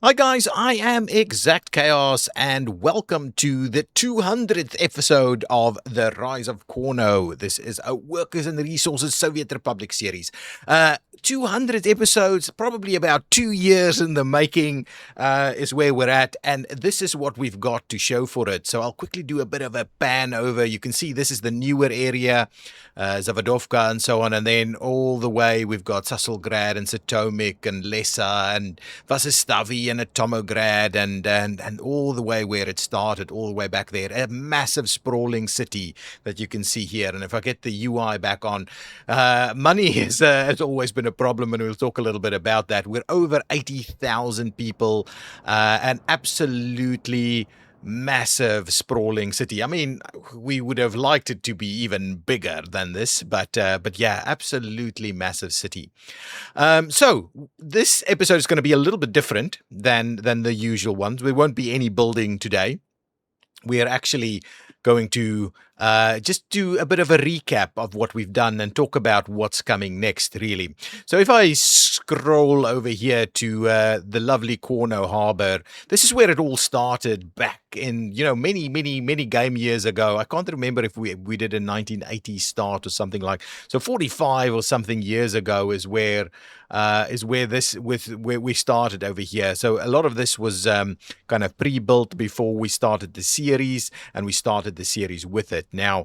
Hi guys, I am ExactChaos and welcome to the 200th episode of the Rise of Cornoe. This is a Workers and Resources Soviet Republic series. 200 episodes, probably about 2 years in the making is where we're at, and this is what we've got to show for it. So I'll quickly do a bit of a pan over. You can see this is the newer area, Zavadovka and so on, and then all the way we've got Susselgrad and Satomic and Lesa and Vasistavi and Atomograd and all the way where it started, all the way back there. A massive sprawling city that you can see here. And if I get the UI back on, money has always been a problem, and we'll talk a little bit about that. We're over 80,000 people, and absolutely massive sprawling city. I mean, we would have liked it to be even bigger than this, but yeah, absolutely massive city. So this episode is going to be a little bit different than the usual ones. There won't be any building today. We are actually going to just do a bit of a recap of what we've done and talk about what's coming next, really. So if I scroll over here to the lovely Corno Harbour, this is where it all started back in, many game years ago. I can't remember if we did a 1980 start or something like, so 45 or something years ago is where we started over here. So a lot of this was kind of pre-built before we started the series, and we started the series with it. Now,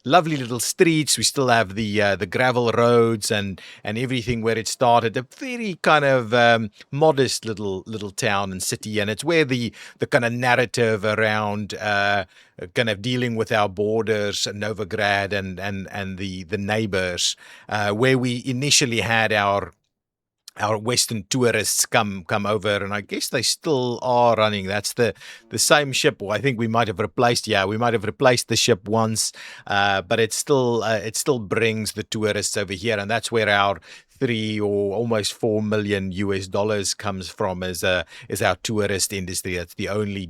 lovely little streets. We still have the gravel roads and everything where it started. A very kind of modest little town and city, and it's where the kind of narrative around kind of dealing with our borders, Novograd and the neighbors, where we initially had our Western tourists come over, and I guess they still are running. That's the same ship. Well, I think we might have replaced. Yeah, we might have replaced the ship once, but it still brings the tourists over here, and that's where our 3 or almost $4 million US comes from as our tourist industry. That's the only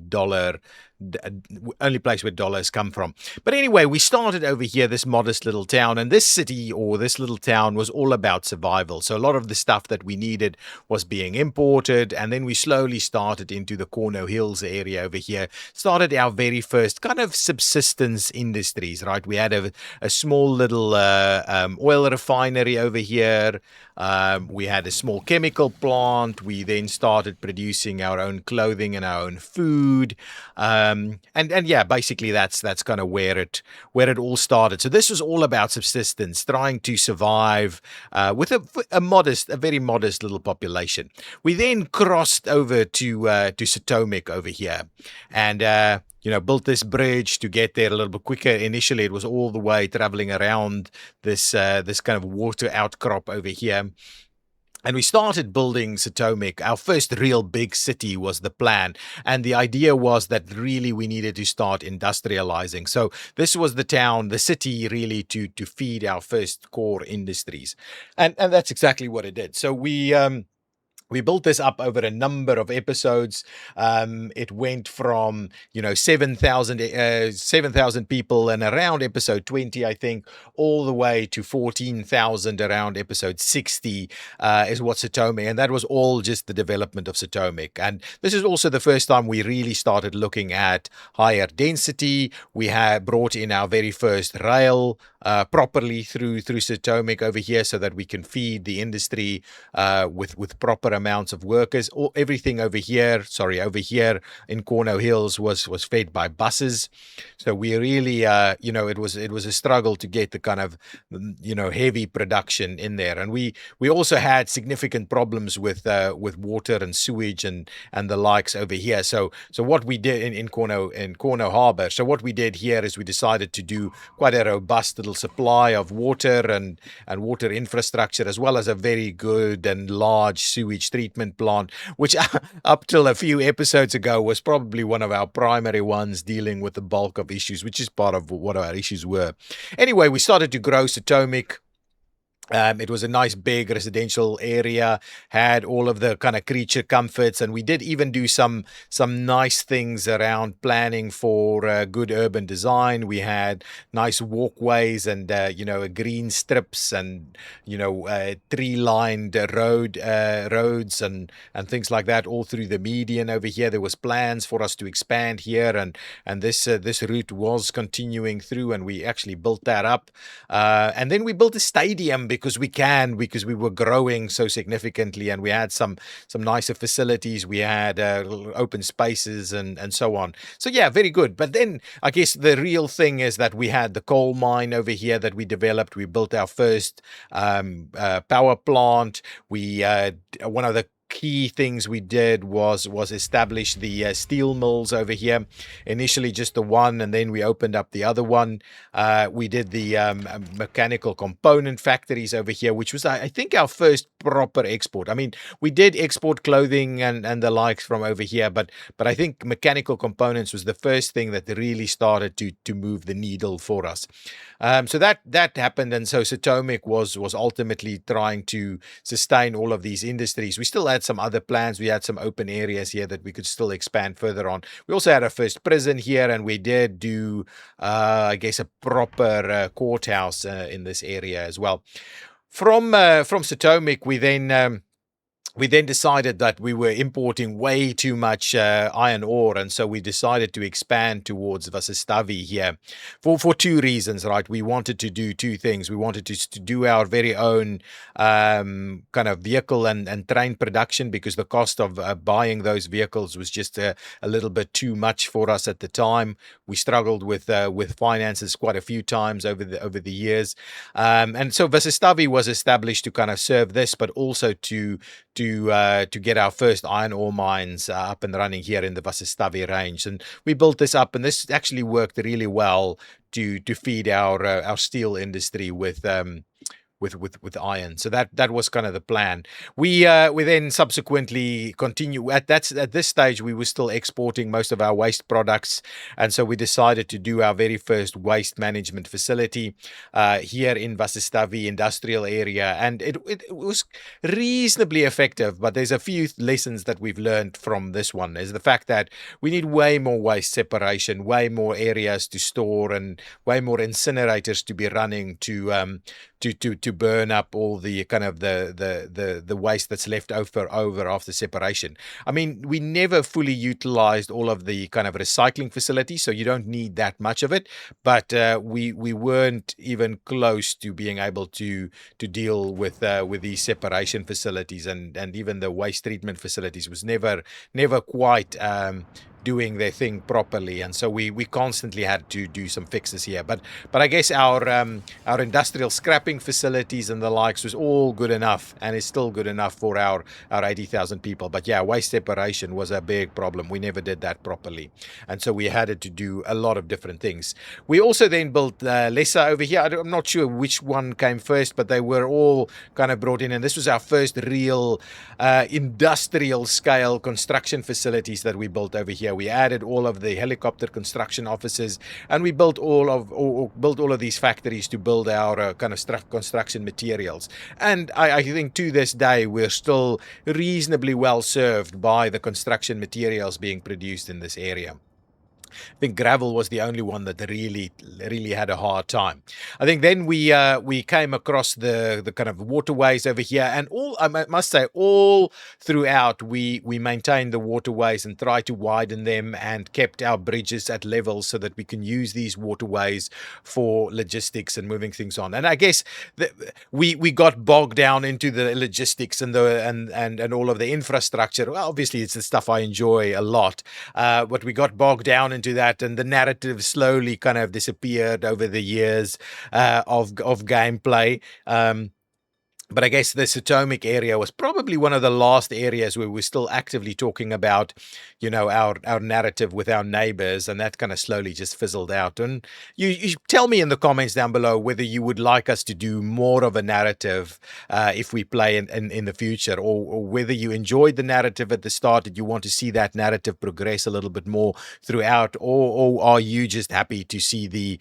place where dollars come from. But anyway, we started over here, this modest little town, and this city or this little town was all about survival. So a lot of the stuff that we needed was being imported, and then we slowly started into the Corno Hills area over here, started our very first kind of subsistence industries, right? We had a small little oil refinery over here. We had a small chemical plant. We then started producing our own clothing and our own food. And yeah, basically that's kind of where it all started. So this was all about subsistence, trying to survive with a very modest little population. We then crossed over to Satomic over here, and built this bridge to get there a little bit quicker. Initially, it was all the way traveling around this kind of water outcrop over here. And we started building Satomic. Our first real big city was the plan. And the idea was that really we needed to start industrializing. So this was the city really to feed our first core industries. And that's exactly what it did. So we built this up over a number of episodes. It went from 7,000 people and around episode 20, I think, all the way to 14,000 around episode 60 is what Satomic, and that was all just the development of Satomic. And this is also the first time we really started looking at higher density. We had brought in our very first rail properly through Satomic over here, so that we can feed the industry with proper amounts of workers. Everything over here in Corno Hills was fed by buses. So we really, it was a struggle to get the kind of, heavy production in there. And we also had significant problems with water and sewage and the likes over here. So what we did in Corno Harbour. So what we did here is we decided to do quite a robust little supply of water and water infrastructure, as well as a very good and large sewage treatment plant, which up till a few episodes ago was probably one of our primary ones, dealing with the bulk of issues, which is part of what our issues were. Anyway, we started to grow Satomic. It was a nice big residential area, had all of the kind of creature comforts, and we did even do some nice things around planning for good urban design. We had nice walkways and green strips and tree-lined roads and things like that all through the median over here. There was plans for us to expand here, and this route was continuing through, and we actually built that up. And then we built a stadium because we were growing so significantly, and we had some nicer facilities. We had open spaces and so on. So yeah, very good. But then I guess the real thing is that we had the coal mine over here that we developed. We built our first power plant. We one of the key things we did was establish the steel mills over here. Initially just the one, and then we opened up the other one. We did the mechanical component factories over here, which was, I think, our first proper export. I mean, we did export clothing and the likes from over here, but I think mechanical components was the first thing that really started to move the needle for us. So that happened, and so Satomic was ultimately trying to sustain all of these industries. We still had some other plans. We had some open areas here that we could still expand further on. We also had our first prison here, and we did do, I guess, a proper courthouse in this area as well. From Satomic, we then decided that we were importing way too much iron ore, and so we decided to expand towards Vasistavi here for two reasons, right? We wanted to do two things. We wanted to do our very own kind of vehicle and train production, because the cost of buying those vehicles was just a little bit too much for us at the time. We struggled with finances quite a few times over the years, and so Vasistavi was established to kind of serve this, but also to get our first iron ore mines up and running here in the Vasistavi range. And we built this up, and this actually worked really well to feed our steel industry with iron. So that was kind of the plan. We then subsequently continue at this stage. We were still exporting most of our waste products, and so we decided to do our very first waste management facility here in Vasistavi industrial area, and it was reasonably effective. But there's a few lessons that we've learned from this one. Is the fact that we need way more waste separation, way more areas to store, and way more incinerators to be running to burn up all the kind of the waste that's left over after separation. I mean, we never fully utilized all of the kind of recycling facilities, so you don't need that much of it. But we weren't even close to being able to deal with these separation facilities, and even the waste treatment facilities was never quite doing their thing properly, and so we constantly had to do some fixes here. But I guess our industrial scrapping facilities and the likes was all good enough, and is still good enough for our 80,000 people. But yeah, waste separation was a big problem. We never did that properly, and so we had to do a lot of different things. We also then built Lessa over here. I'm not sure which one came first, but they were all kind of brought in, and this was our first real industrial scale construction facilities that we built over here. We added all of the helicopter construction offices, and we built all of these factories to build our kind of construction materials. And I think to this day we're still reasonably well served by the construction materials being produced in this area. I think gravel was the only one that really had a hard time. I think then we came across the kind of waterways over here, and I must say all throughout we maintained the waterways and tried to widen them, and kept our bridges at levels so that we can use these waterways for logistics and moving things on. And I guess we got bogged down into the logistics and all of the infrastructure. Well, obviously it's the stuff I enjoy a lot, but we got bogged down into that, and the narrative slowly kind of disappeared over the years of gameplay. But I guess the Satomic area was probably one of the last areas where we're still actively talking about, our narrative with our neighbors, and that kind of slowly just fizzled out. And you tell me in the comments down below whether you would like us to do more of a narrative if we play in the future, or whether you enjoyed the narrative at the start and you want to see that narrative progress a little bit more throughout, or are you just happy to see the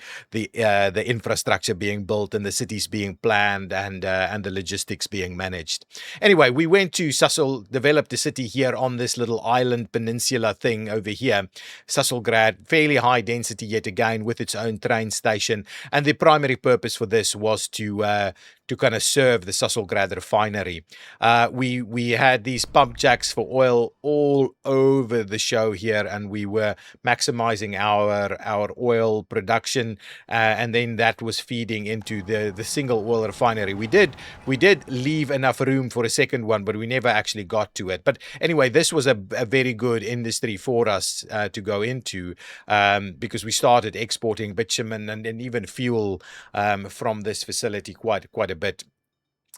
infrastructure being built and the cities being planned and the logistics being managed. Anyway, we went to Sussel, developed a city here on this little island peninsula thing over here, Susselgrad, fairly high density yet again with its own train station. And the primary purpose for this was to kind of serve the Susselgrad refinery. We had these pump jacks for oil all over the show here, and we were maximizing our oil production, and then that was feeding into the single oil refinery. We did leave enough room for a second one, but we never actually got to it. But anyway, this was a very good industry for us to go into, because we started exporting bitumen and even fuel from this facility quite a bit.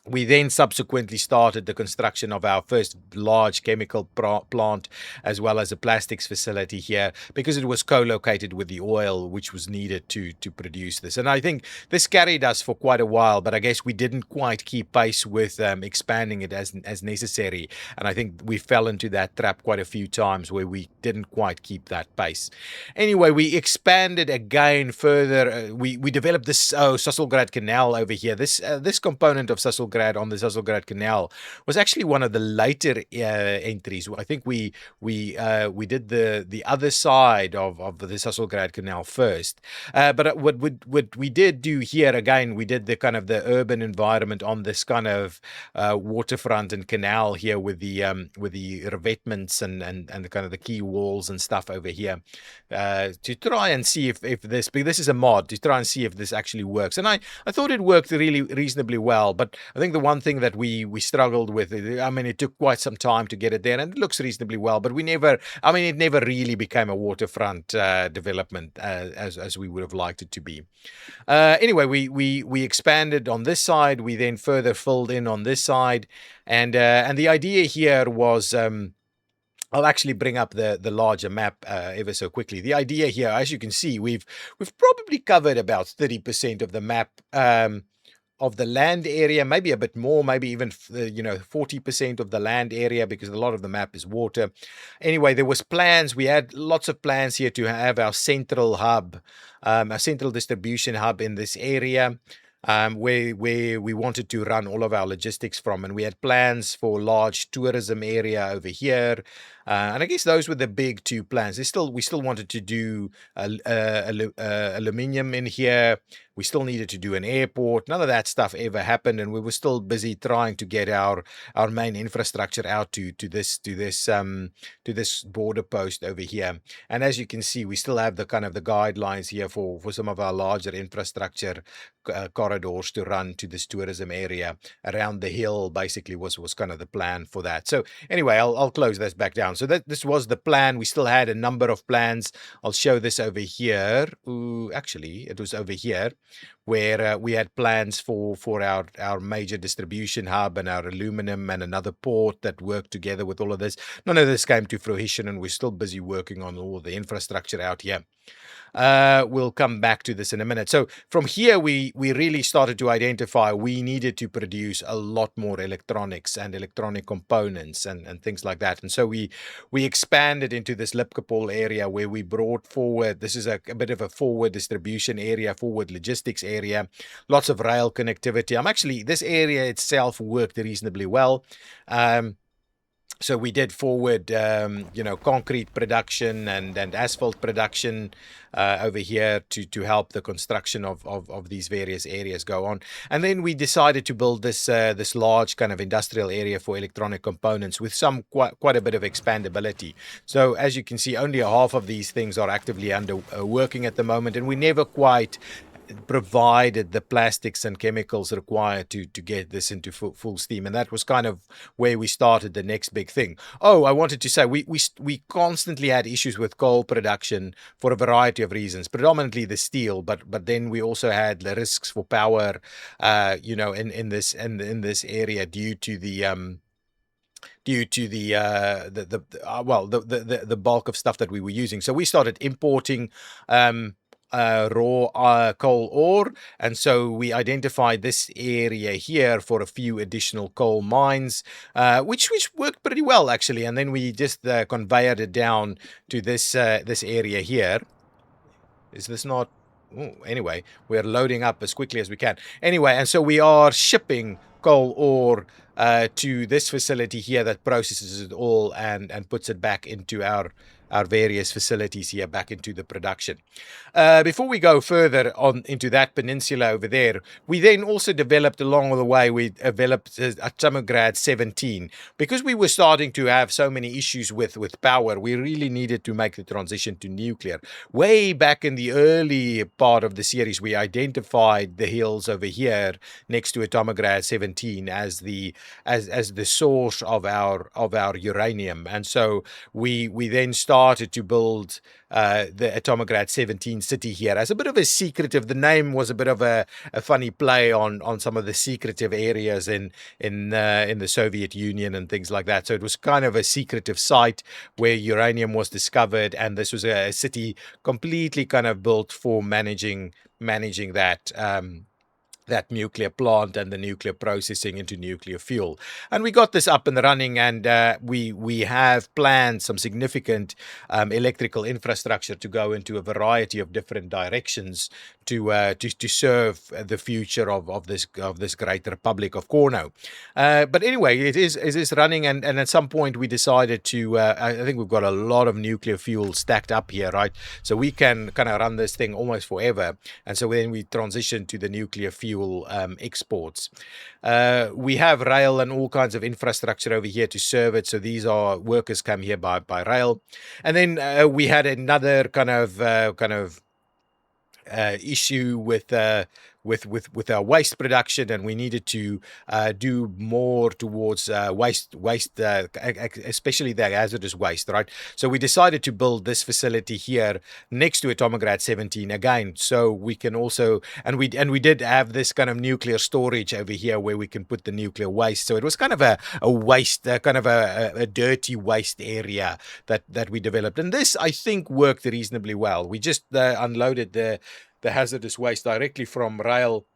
We then subsequently started the construction of our first large chemical plant, as well as a plastics facility here, because it was co-located with the oil which was needed to produce this. And I think this carried us for quite a while, but I guess we didn't quite keep pace with expanding it as necessary. And I think we fell into that trap quite a few times where we didn't quite keep that pace. Anyway, we expanded again further. We developed this Susselgrad Canal over here. This component of Susselgrad on the Susselgrad Canal was actually one of the later entries. I think we did the other side of the Susselgrad Canal first. But what we did do here again, we did the kind of the urban environment on this kind of waterfront and canal here with the revetments and the kind of the key walls and stuff over here, to try and see if this is a mod, to try and see if this actually works. And I thought it worked really reasonably well, but I think the one thing that we struggled with, I mean, it took quite some time to get it there, and it looks reasonably well, but it never really became a waterfront development as we would have liked it to be. Anyway, we expanded on this side. We then further filled in on this side, and the idea here was, I'll actually bring up the larger map ever so quickly. The idea here, as you can see, we've probably covered about 30% of the map, of the land area, maybe a bit more, maybe even 40% of the land area, because a lot of the map is water. Anyway, there was plans. We had lots of plans here to have our central hub, a central distribution hub in this area, where we wanted to run all of our logistics from, and we had plans for large tourism area over here. And I guess those were the big two plans. We still wanted to do aluminium in here. We still needed to do an airport. None of that stuff ever happened, and we were still busy trying to get our main infrastructure out to this border post over here. And as you can see, we still have the kind of the guidelines here for some of our larger infrastructure corridors to run to this tourism area around the hill. Basically, was kind of the plan for that. So anyway, I'll close this back down. So this was the plan. We still had a number of plans. I'll show this over here. Ooh, actually, it was over here where we had plans for our major distribution hub and our aluminum and another port that worked together with all of this. None of this came to fruition, and we're still busy working on all the infrastructure out here. We'll come back to this in a minute. So from here, we really started to identify we needed to produce a lot more electronics and electronic components and things like that. And so we expanded into this Lipkapol area where we brought forward, this is a bit of a forward distribution area, forward logistics area, lots of rail connectivity. This area itself worked reasonably well. So we did forward, concrete production and asphalt production over here to help the construction of these various areas go on. And then we decided to build this large kind of industrial area for electronic components with some quite a bit of expandability. So as you can see, only half of these things are actively working at the moment, and we never quite provided the plastics and chemicals required to get this into full steam. And that was kind of where we started the next big thing. Oh, I wanted to say we constantly had issues with coal production for a variety of reasons, predominantly the steel, but then we also had the risks for power, in this area due to the the bulk of stuff that we were using. So we started importing raw coal ore, and so we identified this area here for a few additional coal mines, which worked pretty well actually. And then we just conveyed it down to this area here. Is this not? Ooh, anyway, we're loading up as quickly as we can. Anyway, and so we are shipping coal ore to this facility here that processes it all and puts it back into our various facilities here, back into the production. Before we go further on into that peninsula over there, we then also developed along the way, we developed Atomograd 17. Because we were starting to have so many issues with power, we really needed to make the transition to nuclear. Way back in the early part of the series, we identified the hills over here next to Atomograd 17 as the source of our uranium. And so we then started to build the Atomograd 17 city here as a bit of a secretive. The name was a bit of a funny play on some of the secretive areas in the Soviet Union and things like that. So it was kind of a secretive site where uranium was discovered, and this was a city completely kind of built for managing that nuclear plant and the nuclear processing into nuclear fuel. And we got this up and running, and we have planned some significant electrical infrastructure to go into a variety of different directions to serve the future of this great Republic of Corno. But anyway, it is running, and at some point we decided to. I think we've got a lot of nuclear fuel stacked up here, right? So we can kind of run this thing almost forever. And so then we transitioned to the nuclear fuel exports. We have rail and all kinds of infrastructure over here to serve it. So these are workers come here by rail. And then we had another kind of issue with our waste production, and we needed to do more towards waste, especially the hazardous waste, right? So we decided to build this facility here next to Atomograd 17 again, so we can also, and we did have this kind of nuclear storage over here where we can put the nuclear waste. So it was kind of a waste, kind of a dirty waste area that we developed, and this I think worked reasonably well. We just unloaded the hazardous waste directly from rail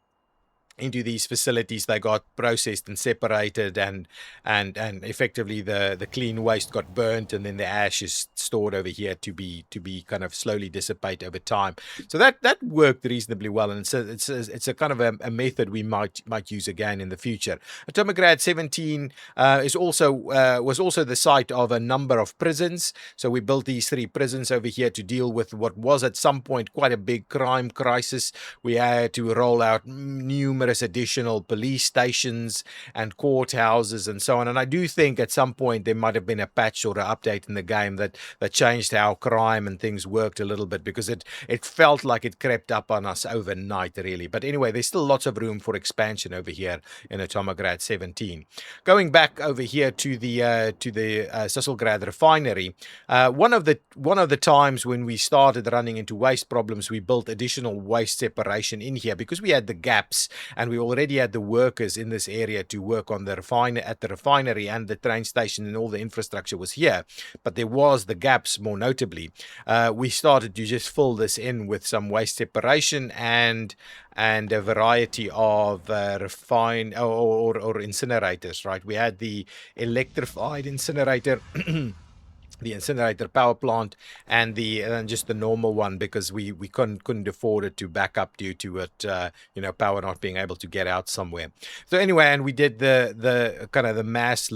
into these facilities. They got processed and separated, and effectively the clean waste got burnt, and then the ash is stored over here to be kind of slowly dissipate over time. So that worked reasonably well, and it's a kind of a method we might use again in the future. Atomograd 17 was also the site of a number of prisons. So we built these 3 prisons over here to deal with what was at some point quite a big crime crisis. We had to roll out numerous additional police stations and courthouses and so on. And I do think at some point there might have been a patch or an update in the game that changed how crime and things worked a little bit, because it felt like it crept up on us overnight, really. But anyway, there's still lots of room for expansion over here in Atomograd 17. Going back over here to the Susselgrad refinery, one of the times when we started running into waste problems, we built additional waste separation in here because we had the gaps, and we already had the workers in this area to work on the refinery, and the train station and all the infrastructure was here. But there was the gaps, more notably. We started to just fill this in with some waste separation and a variety of refine or incinerators, right? We had the electrified incinerator the incinerator power plant, and just the normal one, because we couldn't afford it to back up due to it power not being able to get out somewhere. So anyway, and we did the kind of the mass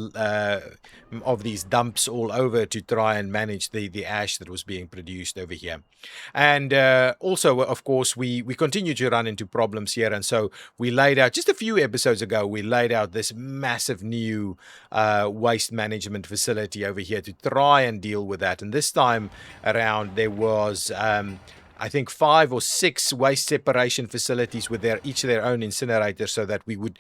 of these dumps all over to try and manage the ash that was being produced over here. And also, of course, we continue to run into problems here, and so we laid out, just a few episodes ago, we laid out this massive new waste management facility over here to try and deal with that. And this time around, there was I think 5 or 6 waste separation facilities with each their own incinerator, so that we would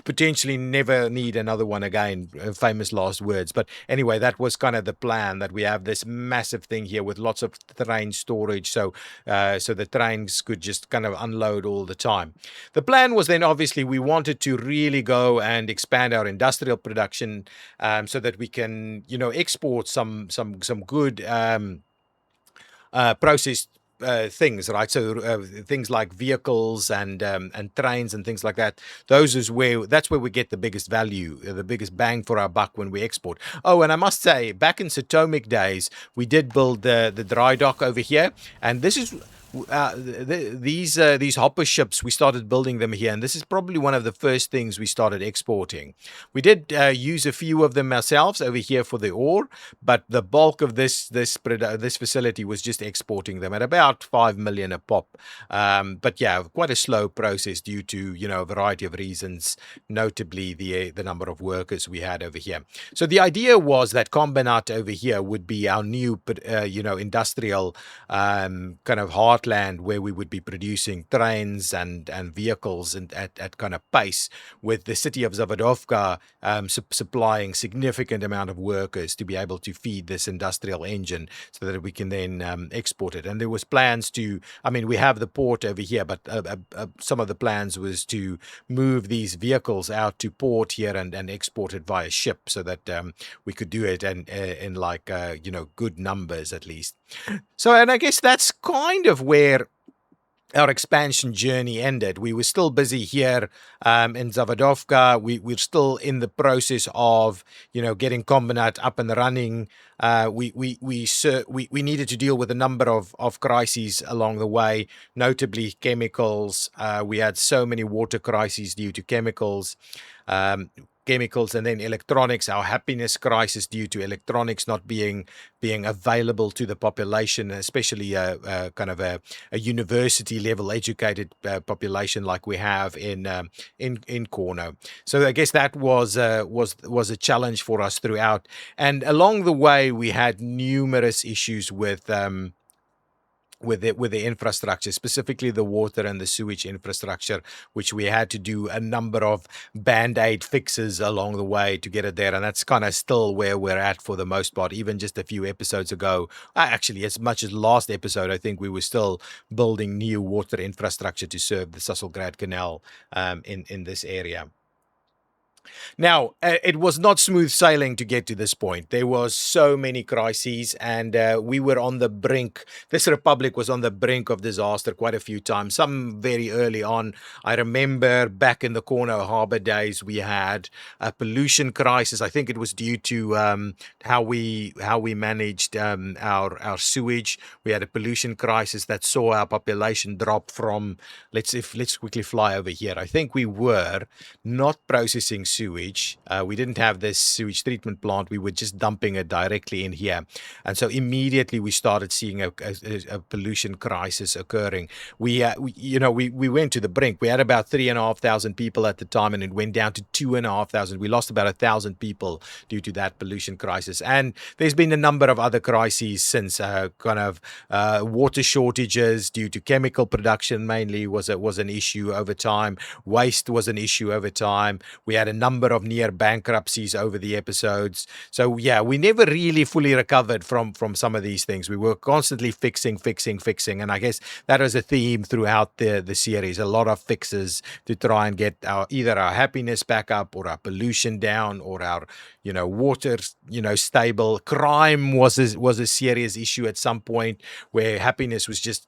potentially never need another one again. Famous last words. But anyway, that was kind of the plan, that we have this massive thing here with lots of train storage, so the trains could just kind of unload all the time. The plan was then, obviously, we wanted to really go and expand our industrial production, so that we can, export some good processed things, right? So things like vehicles and trains and things like that. That's where we get the biggest value, the biggest bang for our buck when we export. Oh, and I must say, back in Satomic days, we did build the dry dock over here, and this is. These hopper ships, we started building them here, and this is probably one of the first things we started exporting. We did use a few of them ourselves over here for the ore, but the bulk of this facility was just exporting them at about 5 million a pop. But yeah, quite a slow process due to a variety of reasons, notably the number of workers we had over here. So the idea was that Kombinat over here would be our new industrial kind of heartland, where we would be producing trains and vehicles and at kind of pace, with the city of Zavadovka supplying significant amount of workers to be able to feed this industrial engine, so that we can then export it. And there was plans we have the port over here, but some of the plans was to move these vehicles out to port here and export it via ship, so that we could do it in like good numbers at least. So, and I guess that's kind of where our expansion journey ended. We were still busy here in Zavadovka. We're still in the process of, getting Kombinat up and running. We needed to deal with a number of crises along the way, notably chemicals. We had so many water crises due to chemicals. And then electronics, our happiness crisis due to electronics not being available to the population, especially kind of a university level educated population like we have in Corno. So I guess that was a challenge for us throughout, and along the way we had numerous issues with the infrastructure, specifically the water and the sewage infrastructure, which we had to do a number of band-aid fixes along the way to get it there. And that's kind of still where we're at for the most part. Even just a few episodes ago, actually as much as last episode, I think we were still building new water infrastructure to serve the Susselgrad Canal in this area. Now, it was not smooth sailing to get to this point. There was so many crises, and we were on the brink. This republic was on the brink of disaster quite a few times, some very early on. I remember back in the Corno Harbour days, we had a pollution crisis. I think it was due to how we managed our sewage. We had a pollution crisis that saw our population drop from, let's quickly fly over here. I think we were not processing sewage. We didn't have this sewage treatment plant. We were just dumping it directly in here. And so immediately we started seeing a pollution crisis occurring. We went to the brink. We had about 3,500 people at the time, and it went down to 2,500. We lost about 1,000 people due to that pollution crisis. And there's been a number of other crises since, water shortages due to chemical production mainly was an issue over time. Waste was an issue over time. We had a number of near bankruptcies over the episodes. So yeah, we never really fully recovered from some of these things. We were constantly fixing. And I guess that was a theme throughout the series. A lot of fixes to try and get either our happiness back up, or our pollution down, or our water stable. Crime was a serious issue at some point, where happiness was just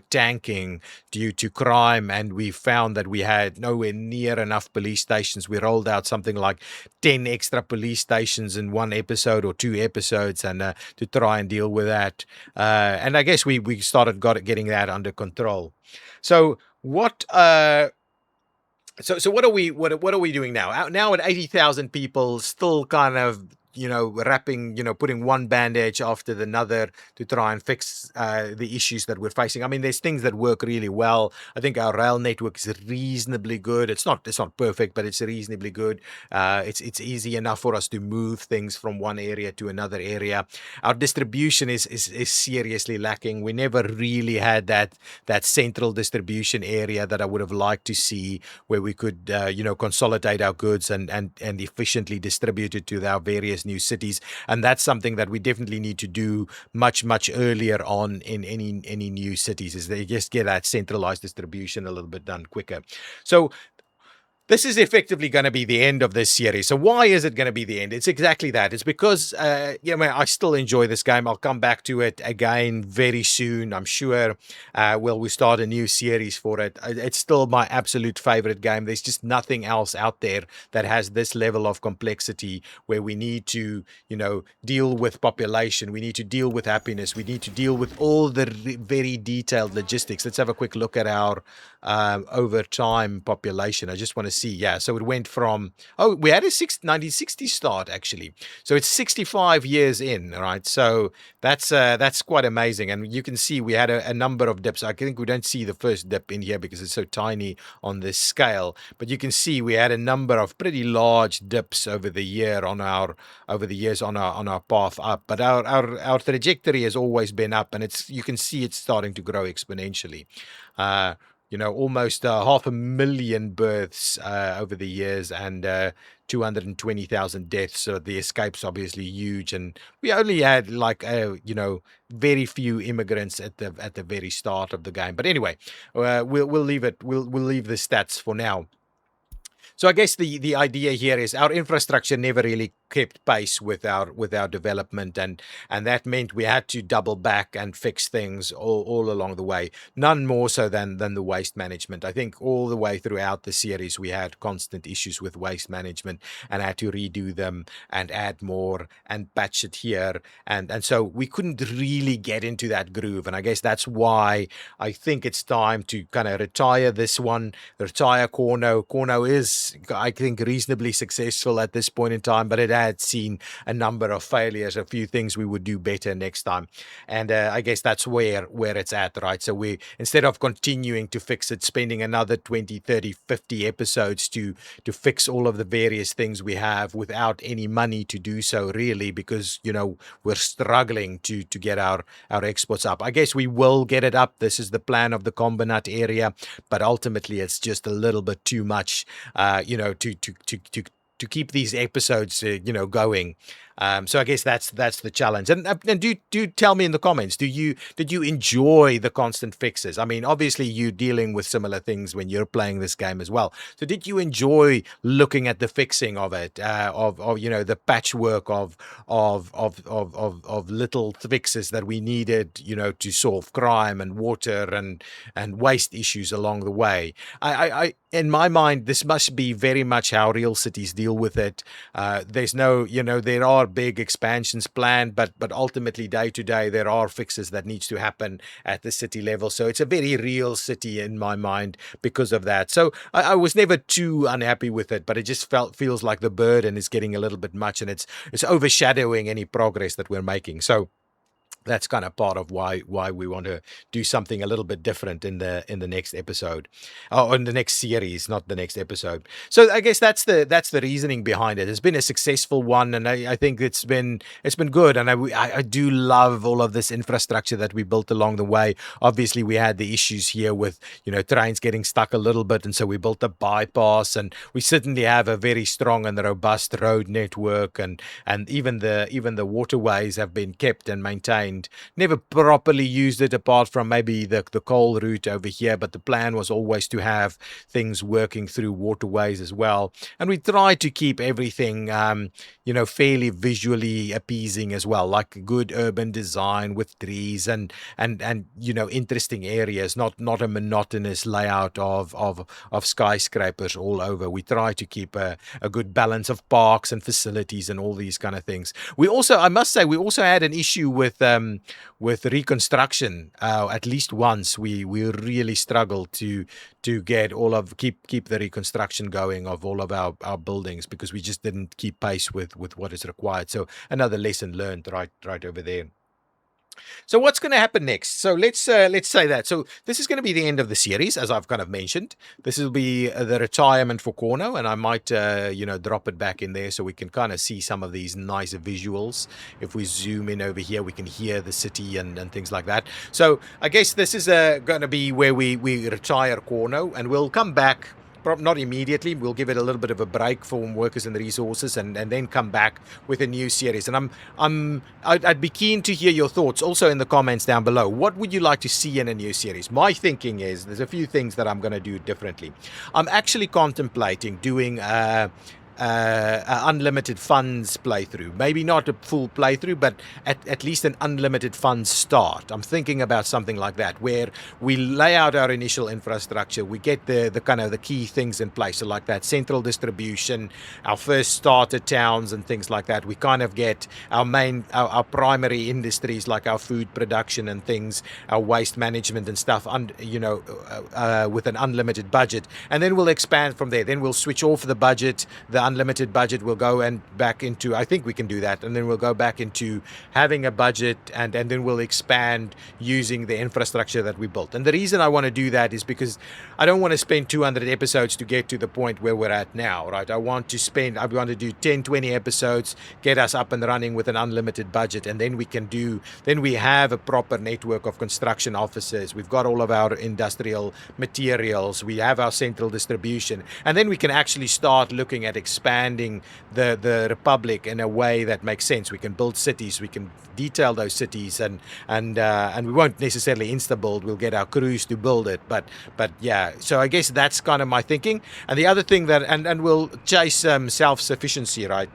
tanking due to crime, and we found that we had nowhere near enough police stations. We rolled out something like 10 extra police stations in one episode or 2 episodes, and to try and deal with that. And I guess we started getting that under control. So what? So what are we doing now? Now at 80,000 people, still kind of wrapping, putting one bandage after another to try and fix the issues that we're facing. I mean, there's things that work really well. I think our rail network is reasonably good. It's not perfect, but it's reasonably good. It's easy enough for us to move things from one area to another area. Our distribution is seriously lacking. We never really had that central distribution area that I would have liked to see, where we could consolidate our goods and efficiently distribute it to our various new cities. And that's something that we definitely need to do much earlier on in any new cities, is they just get that centralized distribution a little bit done quicker. So this is effectively going to be the end of this series. So why is it going to be the end? It's exactly that. It's because I still enjoy this game. I'll come back to it again very soon, I'm sure. We start a new series for it. It's still my absolute favorite game. There's just nothing else out there that has this level of complexity, where we need to, deal with population. We need to deal with happiness. We need to deal with all the very detailed logistics. Let's have a quick look at our over time population. I just want to see. Yeah, so it went from, we had a 1960 start, actually. So it's 65 years in, right? So that's quite amazing. And you can see we had a number of dips. I think we don't see the first dip in here because it's so tiny on this scale, but you can see we had a number of pretty large dips over the years on our path up. But our trajectory has always been up, and you can see it's starting to grow exponentially. Almost 500,000 births over the years, and 220,000 deaths. So the escape's obviously huge, and we only had very few immigrants at the very start of the game. But anyway, we'll leave it. We'll leave the stats for now. So I guess the idea here is our infrastructure never really kept pace with our development, and that meant we had to double back and fix things all along the way. None more so than the waste management. I think all the way throughout the series we had constant issues with waste management, and had to redo them and add more and patch it here, and so we couldn't really get into that groove. And I guess that's why I think it's time to kind of retire this one, retire Corno. Corno is, I think, reasonably successful at this point in time, but it had seen a number of failures, a few things we would do better next time. And I guess that's where it's at, right? So we, instead of continuing to fix it, spending another 20, 30, 50 episodes to fix all of the various things we have without any money to do so, really, because, we're struggling to get our exports up. I guess we will get it up. This is the plan of the Kombinat area, but ultimately it's just a little bit too much, to keep these episodes, going. So I guess that's the challenge. And do tell me in the comments, did you enjoy the constant fixes? I mean, obviously you're dealing with similar things when you're playing this game as well. So did you enjoy looking at the fixing of it, of the patchwork of little fixes that we needed, to solve crime and water and waste issues along the way? I in my mind, this must be very much how real cities deal with it. There's no, there are big expansions planned, but ultimately day to day there are fixes that needs to happen at the city level. So it's a very real city in my mind because of that. So I was never too unhappy with it, but it just feels like the burden is getting a little bit much, and it's overshadowing any progress that we're making. So that's kind of part of why we want to do something a little bit different in the next episode, or in the next series, not the next episode. So I guess that's the reasoning behind it. It's been a successful one, and I think it's been good. And I do love all of this infrastructure that we built along the way. Obviously, we had the issues here with trains getting stuck a little bit, and so we built a bypass, and we certainly have a very strong and robust road network, and even the waterways have been kept and maintained. Never properly used it apart from maybe the coal route over here, but the plan was always to have things working through waterways as well. And we tried to keep everything fairly visually appeasing as well, like good urban design with trees and interesting areas, not a monotonous layout of skyscrapers all over. We try to keep a good balance of parks and facilities and all these kind of things. I must say we also had an issue with with reconstruction. At least once we really struggled to get keep the reconstruction going of all of our buildings, because we just didn't keep pace with what is required. So another lesson learned right over there. So what's going to happen next? So let's say that. So this is going to be the end of the series, as I've kind of mentioned. This will be the retirement for Corno, and I might drop it back in there so we can kind of see some of these nicer visuals. If we zoom in over here, we can hear the city and things like that. So I guess this is going to be where we retire Corno, and we'll come back. Not immediately. We'll give it a little bit of a break for workers and resources, and then come back with a new series. And I'd be keen to hear your thoughts also in the comments down below. What would you like to see in a new series? My thinking is there's a few things that I'm going to do differently. I'm actually contemplating doing unlimited funds playthrough. Maybe not a full playthrough, but at least an unlimited funds start. I'm thinking about something like that, where we lay out our initial infrastructure, we get the kind of the key things in place, so like that central distribution, our first starter towns and things like that. We kind of get our primary industries like our food production and things, our waste management and stuff, with an unlimited budget, and then we'll expand from there. Then we'll switch off the budget, the unlimited budget will go and back into, I think we can do that, and then we'll go back into having a budget, and then we'll expand using the infrastructure that we built. And the reason I want to do that is because I don't want to spend 200 episodes to get to the point where we're at now, right? I want to do 10, 20 episodes, get us up and running with an unlimited budget, and then we have a proper network of construction offices. We've got all of our industrial materials, we have our central distribution, and then we can actually start looking at expanding the republic in a way that makes sense. We can build cities, we can detail those cities, and we won't necessarily insta build. We'll get our crews to build it, but yeah. So I guess that's kind of my thinking. And the other thing that and we'll chase self-sufficiency, right?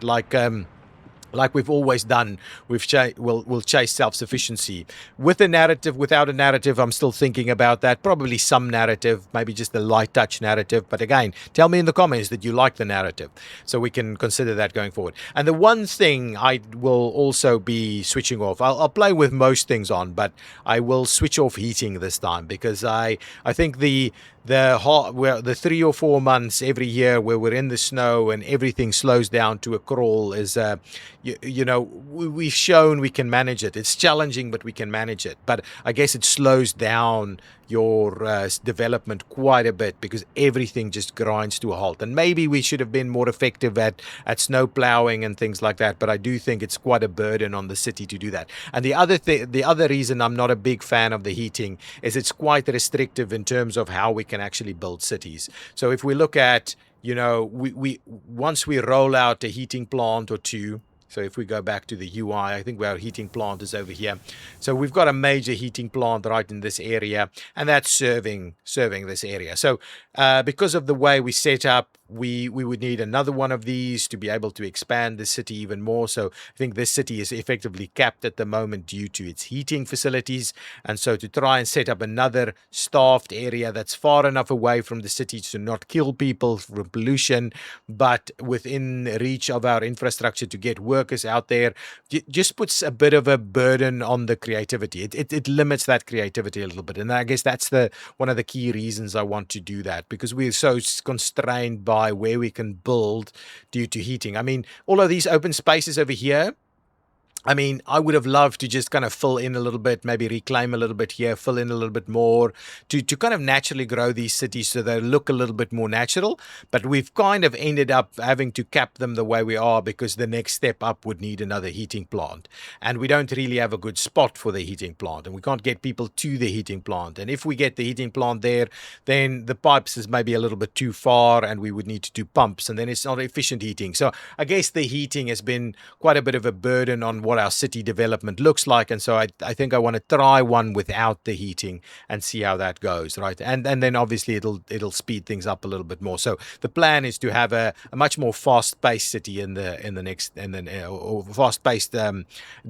Like we've always done, we'll chase self-sufficiency with a narrative. Without a narrative, I'm still thinking about that. Probably some narrative, maybe just a light touch narrative. But again, tell me in the comments that you like the narrative, so we can consider that going forward. And the one thing I will also be switching off, I'll play with most things on, but I will switch off heating this time, because I think the 3 or 4 months every year where we're in the snow and everything slows down to a crawl is we've shown we can manage it. It's challenging, but we can manage it. But I guess it slows down your development quite a bit, because everything just grinds to a halt. And maybe we should have been more effective at snow plowing and things like that, but I do think it's quite a burden on the city to do that. And the other reason I'm not a big fan of the heating is it's quite restrictive in terms of how we can actually build cities. So if we look at, we once we roll out a heating plant or two. So if we go back to the UI, I think our heating plant is over here. So we've got a major heating plant right in this area, and that's serving this area. So because of the way we set up, we would need another one of these to be able to expand the city even more. So I think this city is effectively capped at the moment due to its heating facilities. And so to try and set up another staffed area that's far enough away from the city to not kill people from pollution, but within reach of our infrastructure to get workers out there, just puts a bit of a burden on the creativity. It limits that creativity a little bit. And I guess that's one of the key reasons I want to do that, because we're so constrained by where we can build due to heating. I mean, all of these open spaces over here, I mean, I would have loved to just kind of fill in a little bit, maybe reclaim a little bit here, fill in a little bit more to kind of naturally grow these cities so they look a little bit more natural. But we've kind of ended up having to cap them the way we are, because the next step up would need another heating plant. And we don't really have a good spot for the heating plant, and we can't get people to the heating plant. And if we get the heating plant there, then the pipes is maybe a little bit too far, and we would need to do pumps, and then it's not efficient heating. So I guess the heating has been quite a bit of a burden on what our city development looks like, and so I think I want to try one without the heating and see how that goes, right? And then obviously it'll speed things up a little bit more. So the plan is to have a much more fast-paced city in the next or fast-paced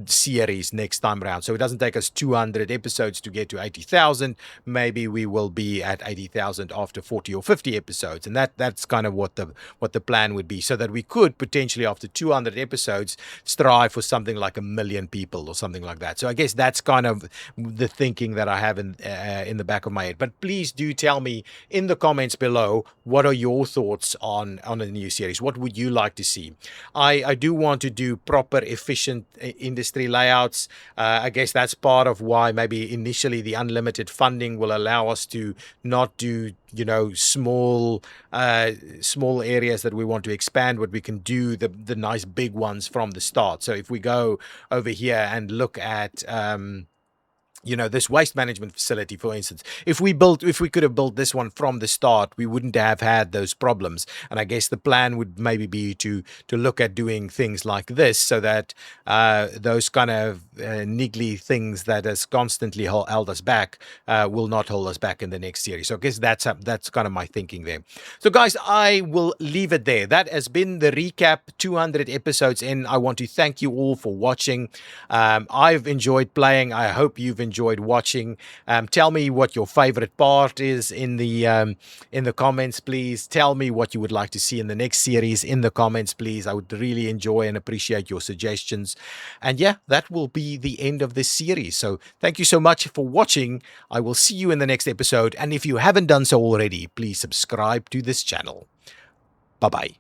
series next time around. So it doesn't take us 200 episodes to get to 80,000. Maybe we will be at 80,000 after 40 or 50 episodes, and that's kind of what the plan would be, so that we could potentially after 200 episodes strive for something like like 1 million people or something like that. So I guess that's kind of the thinking that I have in the back of my head. But please do tell me in the comments below, what are your thoughts on a new series? What would you like to see? I do want to do proper, efficient industry layouts. I guess that's part of why maybe initially the unlimited funding will allow us to not do, you know, small areas that we want to expand, but we can do the nice big ones from the start. So if we go over here and look at you know, this waste management facility, for instance, if we could have built this one from the start, we wouldn't have had those problems. And I guess the plan would maybe be to look at doing things like this, so that those kind of niggly things that has constantly held us back will not hold us back in the next series. So I guess that's kind of my thinking there. So guys, I will leave it there. That has been the recap, 200 episodes in. I want to thank you all for watching. I've enjoyed playing. I hope you've enjoyed watching. Tell me what your favorite part is in the comments, please. Tell me what you would like to see in the next series in the comments, please. I would really enjoy and appreciate your suggestions. And yeah, that will be the end of this series. So thank you so much for watching. I will see you in the next episode. And if you haven't done so already, please subscribe to this channel. Bye-bye.